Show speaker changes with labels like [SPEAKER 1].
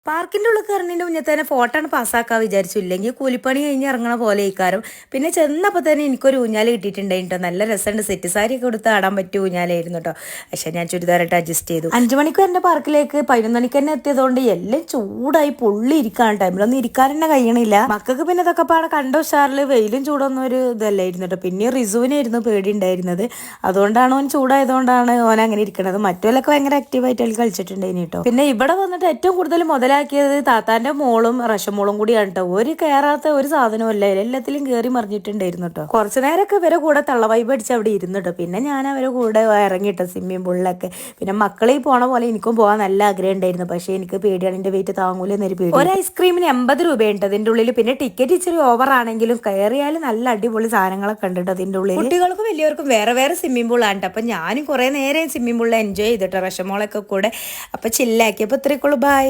[SPEAKER 1] പാർക്കിൻ്റെ ഉള്ളിൽ കയറുന്നതിൻ്റെ മുന്നേ തന്നെ ഫോട്ടോ ആണ് പാസ്സാക്കാൻ വിചാരിച്ചു. ഇല്ലെങ്കിൽ കൂലിപ്പണി കഴിഞ്ഞ് ഇറങ്ങണ പോലെ ഇക്കാരം. പിന്നെ ചെന്നപ്പോൾ തന്നെ എനിക്കൊരു ഊഞ്ഞാൽ കിട്ടിയിട്ടുണ്ടായിട്ടോ. നല്ല രസമുണ്ട്. സെറ്റ് സാരിയൊക്കെ കൊടുത്ത് ആടാൻ പറ്റിയ ഊഞ്ഞാലായിരുന്നു കേട്ടോ. പക്ഷേ ഞാൻ ചുരിദാറായിട്ട് അഡ്ജസ്റ്റ് ചെയ്തു. 5 മണിക്ക് വരുന്ന പാർക്കിലേക്ക് 11 മണിക്ക് തന്നെ എത്തിയതുകൊണ്ട് എല്ലാം ചൂടായി പൊള്ളി ഇരിക്കാൻ ടൈമിലൊന്നും ഇരിക്കാൻ തന്നെ കഴിയണില്ല. മക്കൾക്ക് പിന്നെ ഇതൊക്കെ പാടെ കണ്ട ഉഷാറിൽ വെയിലും ചൂടൊന്നും ഒരു ഇതല്ലായിരുന്നു കേട്ടോ. പിന്നെ റിസുവിനായിരുന്നു പേടി ഉണ്ടായിരുന്നത്. അതുകൊണ്ടാണ് ഓൻ ചൂടായതുകൊണ്ടാണ് ഓൻ അങ്ങനെ ഇരിക്കണത്. മറ്റുള്ളവരൊക്കെ ഭയങ്കര ആക്റ്റീവായിട്ട് അതിൽ കളിച്ചിട്ടുണ്ടായിരുന്നു കേട്ടോ. പിന്നെ ഇവിടെ വന്നിട്ട് ഏറ്റവും കൂടുതൽ മുതലാക്കിയത് താത്താന്റെ മോളും റഷമോളും കൂടിയാണ് കേട്ടോ. ഒരു കയറാത്ത ഒരു സാധനവും അല്ല, എല്ലാത്തിലും കയറി മറിഞ്ഞിട്ടുണ്ടായിരുന്നു കേട്ടോ. കുറച്ചു നേരമൊക്കെ ഇവരെ കൂടെ തള്ള വൈബ് അടിച്ച് അവിടെ ഇരുന്നു കേട്ടോ. പിന്നെ ഞാൻ അവരെ കൂടെ ഇറങ്ങിട്ടോ സ്വിമ്മിംഗ് പൂളിലൊക്കെ. പിന്നെ മക്കളെ പോണ പോലെ എനിക്കും പോകാൻ നല്ല ആഗ്രഹം ഉണ്ടായിരുന്നു. പക്ഷേ എനിക്ക് പേടിയാണ്, എൻ്റെ വെയിറ്റ് താങ്ങൂലെന്നൊരു പേടി. ഒരു ഐസ്ക്രീമിന് 80 രൂപയുണ്ട് അതിൻ്റെ ഉള്ളിൽ. പിന്നെ ടിക്കറ്റ് ഇച്ചിരി ഓവർ ആണെങ്കിലും കയറിയാൽ നല്ല അടിപൊളി സാധനങ്ങളൊക്കെ ഉണ്ട് കേട്ടോ അതിൻ്റെ ഉള്ളിൽ. കുട്ടികൾക്കും വലിയവർക്കും വേറെ വേറെ സ്വിമ്മിംഗ് പൂളാണ് കേട്ടോ. അപ്പം ഞാനും കുറേ നേരം സ്വിമ്മിംഗ് പൂളിൽ എൻജോയ് ചെയ്തിട്ടോ റഷമോളൊക്കെ കൂടെ. അപ്പം ചില്ലാക്കി. അപ്പോൾ ഇത്രയൊക്കെ ഉള്ളൂ. ബൈ.